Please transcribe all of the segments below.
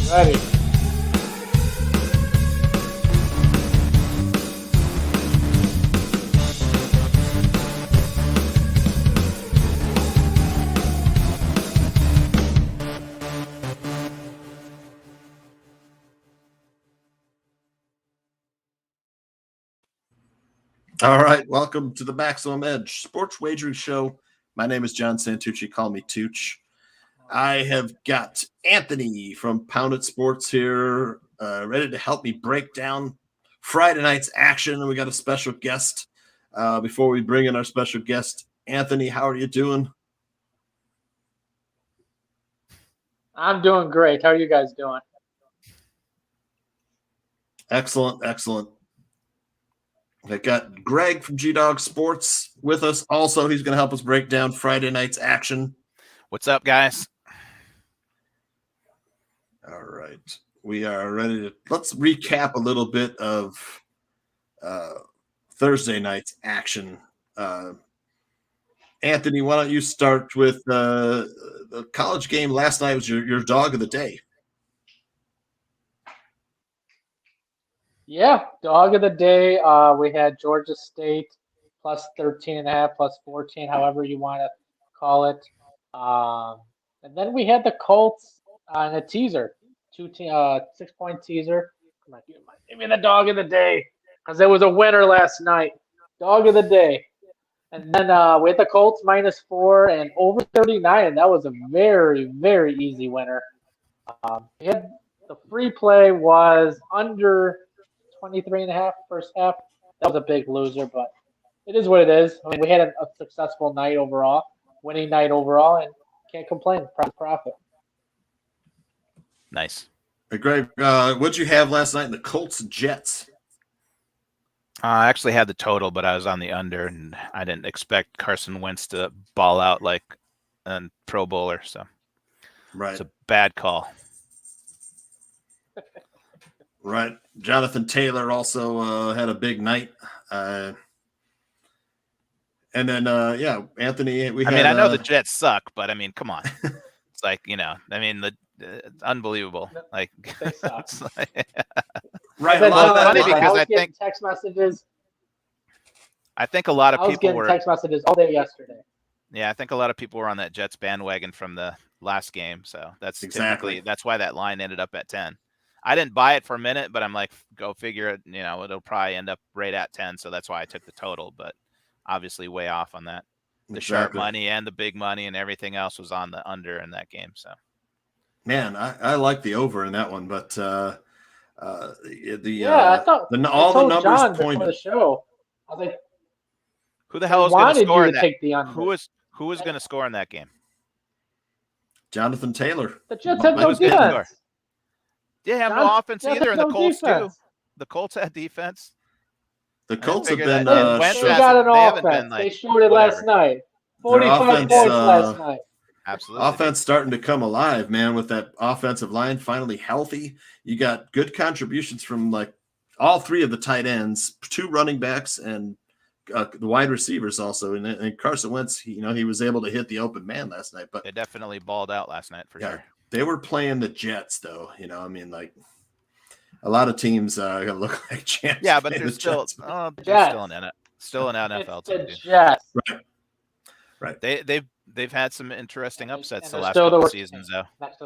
Ready. All right, welcome to the Maximum Edge Sports Wagering Show. My name is John Santucci. Call me Tooch. I have got Anthony from Pounded Sports here, ready to help me break down Friday night's action. And we got a special guest. Before we bring in our special guest, Anthony, how are you doing? I'm doing great. How are you guys doing? Excellent, excellent. I got Greg from G-Dog Sports with us. Also, he's going to help us break down Friday night's action. What's up, guys? All right. We are ready to let's recap a little bit of Thursday night's action. Anthony, why don't you start with the college game last night was your dog of the day. Yeah, dog of the day. We had Georgia State plus 13.5, plus 14, however you want to call it. And then we had the Colts on a teaser, 6-point teaser. Come on, give me the dog of the day because there was a winner last night. Dog of the day. And then we had the Colts -4 and over 39, and that was a very, very easy winner. We had the free play was under 23.5 first half. That was a big loser, but it is what it is. I mean, we had a successful night overall, winning night overall, and can't complain. Profit. Nice. Hey, Greg, what'd you have last night in the Colts Jets? I actually had the total, but I was on the under, and I didn't expect Carson Wentz to ball out like a Pro Bowler. So Right. It's a bad call. Right. Jonathan Taylor also had a big night. And then, Anthony, I know the Jets suck, but I mean, come on. It's like, it's unbelievable. Like, They suck. right. Funny because I think text messages. I think a lot of I was people getting were text messages all day yesterday. Yeah, I think a lot of people were on that Jets bandwagon from the last game. So that's Exactly. that's why that line ended up at 10. I didn't buy it for a minute, but I'm like, go figure it. It'll probably end up right at 10. So that's why I took the total, but obviously way off on that. The sharp money and the big money and everything else was on the under in that game. So, man, I like the over in that one, but I thought all the numbers John pointed. before the show. I was like, who the hell is going to score in that? Take the under. Who was going to score in that game? Jonathan Taylor. The Jets have no defense. They have no offense either, and the Colts too. The Colts had defense. The Colts have been. They got an offense. They showed it last night. 45 points last night. Absolutely. Offense starting to come alive, man, with that offensive line finally healthy. You got good contributions from like all three of the tight ends, 2 running backs, and the wide receivers also. And Carson Wentz, he was able to hit the open man last night. But they definitely balled out last night for sure. They were playing the Jets, though. Like a lot of teams gonna look like champs. Yeah, but they're still still an NFL team. Jets. Right. They've had some interesting upsets the last couple of seasons, though.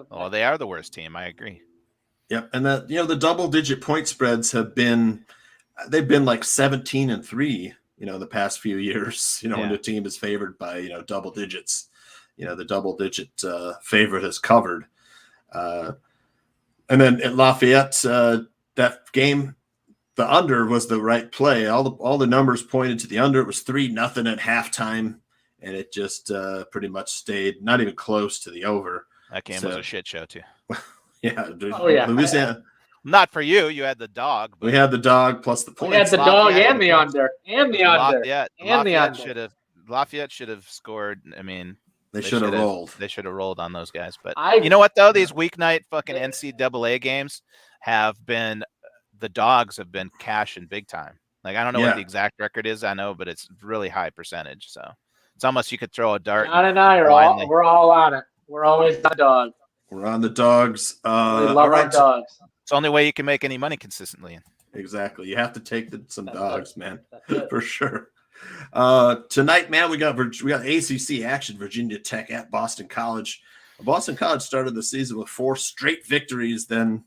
Oh, they are the worst team. I agree. Yep, and that the double-digit point spreads they've been like 17-3. The past few years. When the team is favored by double digits. The double-digit favorite is covered. And then at Lafayette, that game, the under was the right play. All the numbers pointed to the under. It was 3-0 at halftime, and it just pretty much stayed not even close to the over. That game was a shit show too. Yeah. Oh yeah. Louisiana. Not for you. You had the dog. We had the dog plus the points. We had the dog and the under. Lafayette should have scored. I mean, they should have rolled. They should have rolled on those guys. But you know what, though? These weeknight fucking NCAA games the dogs have been cashing big time. Like, I don't know what the exact record is. I know, but it's really high percentage. So it's almost you could throw a dart. John and I we're all on it. We're always the dog. We're on the dogs. We love all our right. dogs. It's the only way you can make any money consistently. Exactly. You have to take some dogs, man, for sure. Tonight, man, we got ACC action. Virginia Tech at Boston College. Boston College started the season with 4 straight victories, then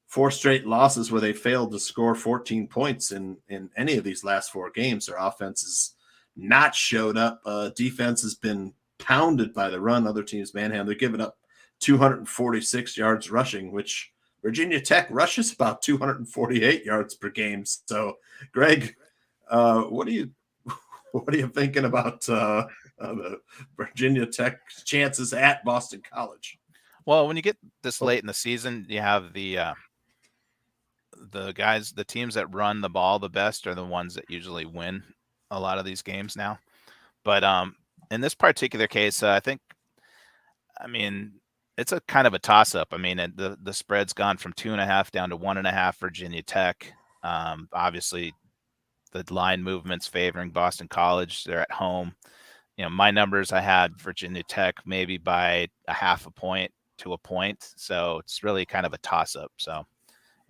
4 straight losses where they failed to score 14 points in any of these last 4 games. Their offense has not showed up. Defense has been pounded by the run. Other teams manhandled. They're giving up 246 yards rushing, which Virginia Tech rushes about 248 yards per game. So, Greg, what are you thinking about the Virginia Tech chances at Boston College? Well, when you get this late in the season, you have the teams that run the ball the best are the ones that usually win a lot of these games now. But in this particular case, it's a kind of a toss-up. I mean, the spread's gone from 2.5 down to 1.5 Virginia Tech. Obviously, the line movement's favoring Boston College. They're at home. My numbers, I had Virginia Tech maybe by 0.5 point to 1 point. So it's really kind of a toss-up. So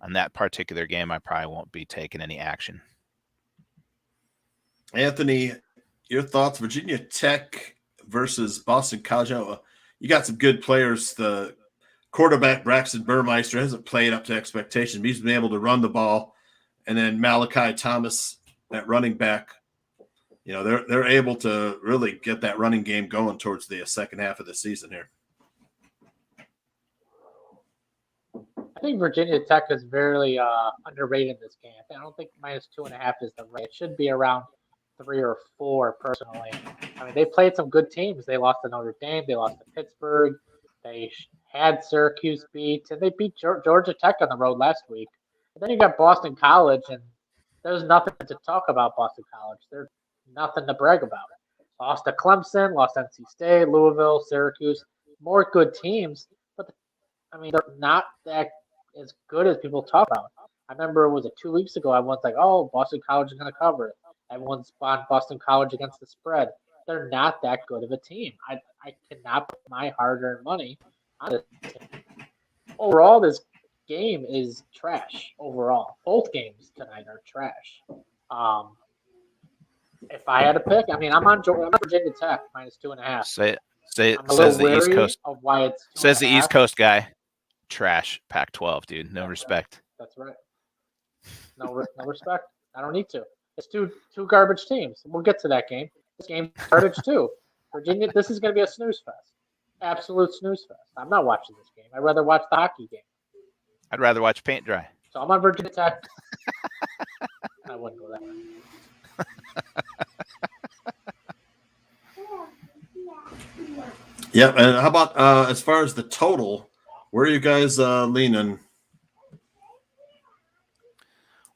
on that particular game, I probably won't be taking any action. Anthony, your thoughts? Virginia Tech versus Boston College. You got some good players. The quarterback, Braxton Burmeister, hasn't played up to expectation. He's been able to run the ball. And then Malachi Thomas, that running back, they're able to really get that running game going towards the second half of the season here. I think Virginia Tech is very underrated in this game. I don't think -2.5 is the rate. It should be around 3 or 4, personally. I mean, they played some good teams. They lost to Notre Dame. They lost to Pittsburgh. They had Syracuse beat, and they beat Georgia Tech on the road last week. And then you got Boston College, and there's nothing to talk about Boston College. There's nothing to brag about. Lost to Clemson, lost to NC State, Louisville, Syracuse. More good teams, but they're not that as good as people talk about. I remember, was it 2 weeks ago? I was like, "Oh, Boston College is going to cover it." Everyone's on Boston College against the spread. They're not that good of a team. I cannot put my hard-earned money on this team. Overall, this game is trash. Overall, both games tonight are trash. If I had to pick, I'm on Virginia Tech -2.5. Says the East Coast. Of why it's says the East Coast guy. Trash Pac-12, dude. No respect. That's right. No respect. I don't need to. It's two garbage teams. We'll get to that game. This game's garbage too. Virginia, this is going to be a snooze fest. Absolute snooze fest. I'm not watching this game. I'd rather watch the hockey game. I'd rather watch paint dry. So I'm on Virginia Tech. I wouldn't go that way. Yep. And how about as far as the total? Where are you guys leaning?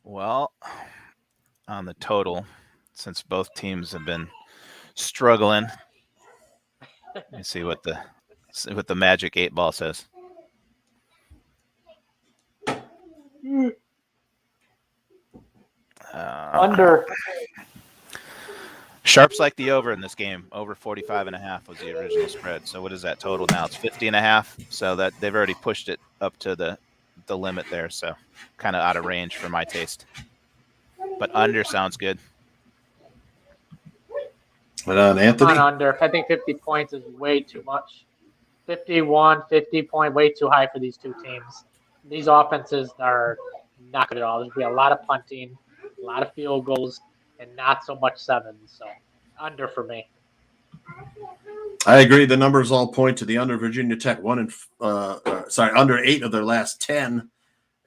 Well, on the total, since both teams have been struggling, let me see what the Magic 8 Ball says. Under. Sharps like the over in this game. Over 45.5 was the original spread. So what is that total now? It's 50.5. So that they've already pushed it up to the limit there. So kind of out of range for my taste. But under sounds good. But Anthony? On under. I think 50 points is way too much. 50 point, way too high for these two teams. These offenses are not good at all. There's going to be a lot of punting, a lot of field goals, and not so much sevens. So under for me. I agree. The numbers all point to the under. Virginia Tech under 8 of their last 10,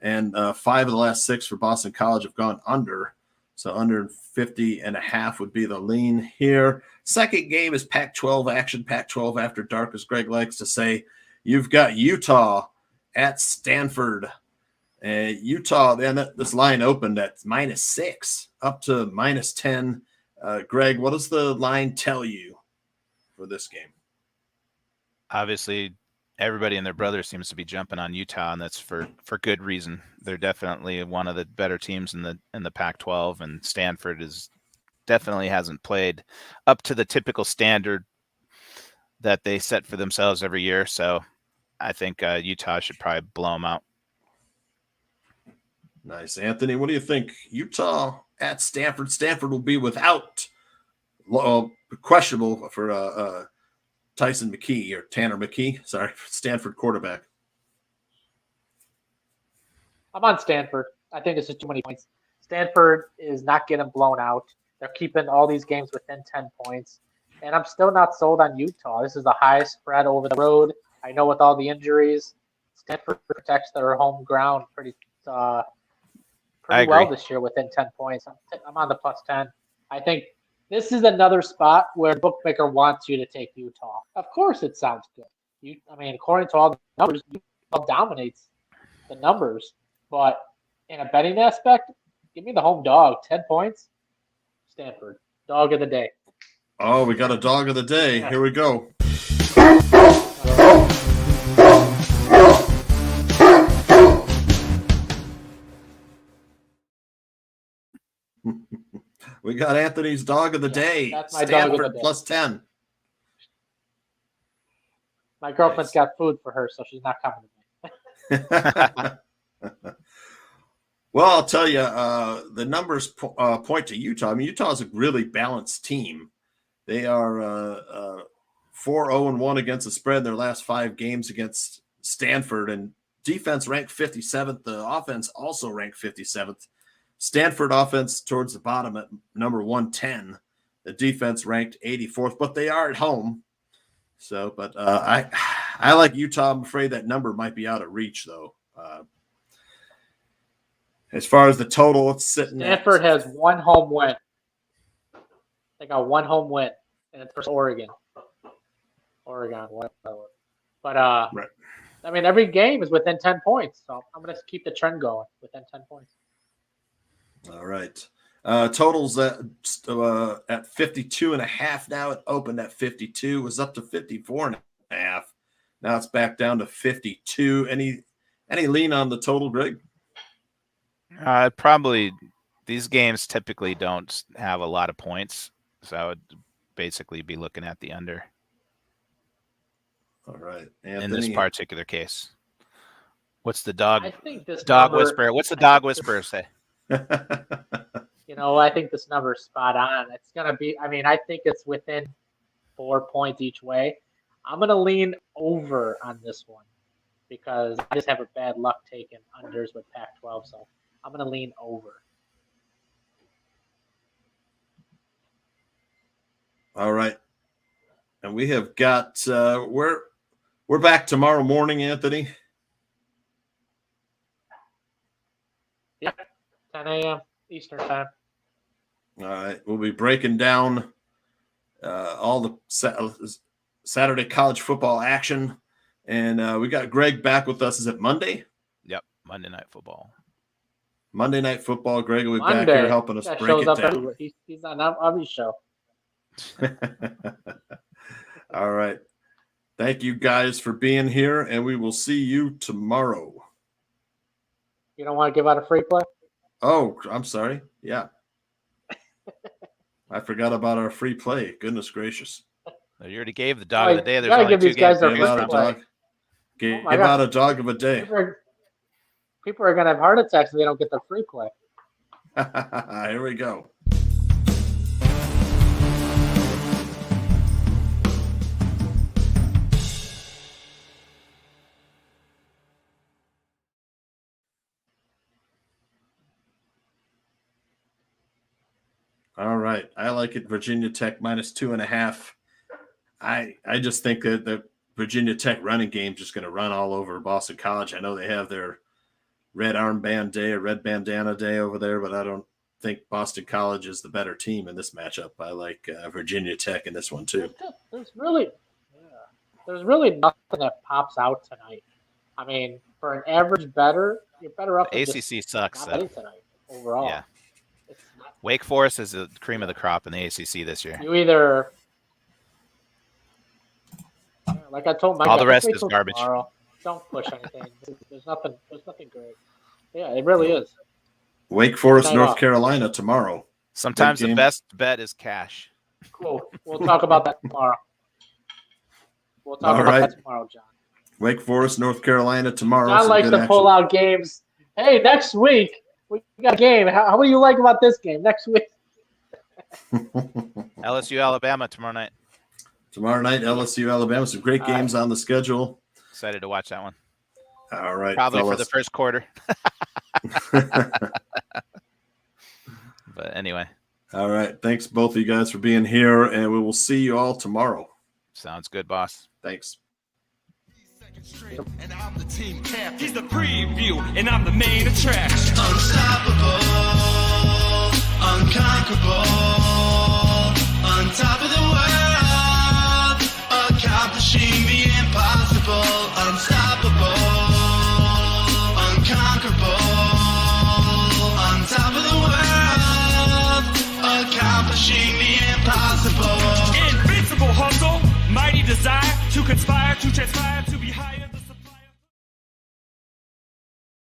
and 5 of the last 6 for Boston College have gone under. So under 50.5 would be the lean here. Second game is Pac-12 action. Pac-12 after dark, as Greg likes to say. You've got Utah at Stanford. Utah, then this line opened at -6 up to -10. Greg, what does the line tell you for this game? Obviously, everybody and their brother seems to be jumping on Utah, and that's for good reason. They're definitely one of the better teams in the Pac-12, and Stanford definitely hasn't played up to the typical standard that they set for themselves every year. So I think Utah should probably blow them out. Nice. Anthony, what do you think? Utah at Stanford. Stanford will be without questionable for Tyson McKee or Tanner McKee. Sorry, Stanford quarterback. I'm on Stanford. I think this is too many points. Stanford is not getting blown out. They're keeping all these games within 10 points. And I'm still not sold on Utah. This is the highest spread over the road. I know with all the injuries, Stanford protects their home ground pretty well this year within 10 points. I'm on the plus 10. I think this is another spot where the bookmaker wants you to take Utah. Of course it sounds good. According to all the numbers, Utah dominates the numbers. But in a betting aspect, give me the home dog. 10 points, Stanford. Dog of the day. Oh, we got a dog of the day. Yeah. Here we go. We got Anthony's dog of the day. That's my Stanford dog of the day. plus 10. My girlfriend's got food for her, so she's not coming to me. Well, I'll tell you, the numbers point to Utah. I mean, Utah is a really balanced team. They are 4-0-1 against the spread in their last 5 games against Stanford, and defense ranked 57th. The offense also ranked 57th. Stanford offense towards the bottom at number 110. The defense ranked 84th, but they are at home. So, but I like Utah. I'm afraid that number might be out of reach, though. As far as the total, it's sitting. Stanford has one home win. They got one home win, and it's versus Oregon. Whatever. But right. I mean, every game is within 10 points, so I'm going to keep the trend going within 10 points. All right. Totals at 52.5 now. It opened at 52. Was up to 54.5. Now it's back down to 52. Any lean on the total, Greg? Probably these games typically don't have a lot of points, so I would basically be looking at the under. All right, Anthony. In this particular case, what's the dog? I think this dog number, whisperer. What's the dog whisperer say? I think this number is spot on. It's gonna be. I mean, I think it's within 4 points each way. I'm gonna lean over on this one because I just have a bad luck taking unders with Pac-12, so I'm going to lean over. All right. And we have got we're back tomorrow morning, Anthony. Yeah, 10 a.m. Eastern time. All right. We'll be breaking down all the Saturday college football action. And we got Greg back with us. Is it Monday? Yep, Monday Night Football. Monday Night Football. Greg will be back here helping us break it down. He's on every show. All right. Thank you guys for being here, and we will see you tomorrow. You don't want to give out a free play? Oh, I'm sorry. Yeah. I forgot about our free play. Goodness gracious. You already gave the dog of the day. There's only give these guys their free play. Give out a dog of a day. People are going to have heart attacks if they don't get the free play. Here we go. All right. I like it. Virginia Tech minus 2.5. I just think that the Virginia Tech running game is just going to run all over Boston College. I know they have their red armband day or red bandana day over there, but I don't think Boston College is the better team in this matchup. I like Virginia Tech in this one too. There's really nothing that pops out tonight. I mean, for an average bettor, you're better off. ACC sucks tonight overall. Yeah. Wake Forest is the cream of the crop in the ACC this year. You either, like I told Mike, all the rest is garbage. Tomorrow. Don't push anything. There's nothing great. Yeah, it really is. Wake Forest, North Carolina tomorrow. Sometimes the best bet is cash. Cool. We'll talk about that tomorrow. John. Wake Forest, North Carolina tomorrow. I like to pull out games. Hey, next week we got a game. How do you like about this game next week? LSU, Alabama tomorrow night. Tomorrow night, LSU, Alabama. Some great games on the schedule. Excited to watch that one. All right, probably fellas. for the first quarter. But anyway. All right. Thanks both of you guys for being here, and we will see you all tomorrow. Sounds good, boss. Thanks. And I'm the team captain. He's the preview, and I'm the main attraction. Unstoppable, unconquerable, on top of the world, accomplishing the impossible. Unstoppable, unconquerable, on top of the world, accomplishing the impossible. Invincible hustle, mighty desire to conspire, to transpire, to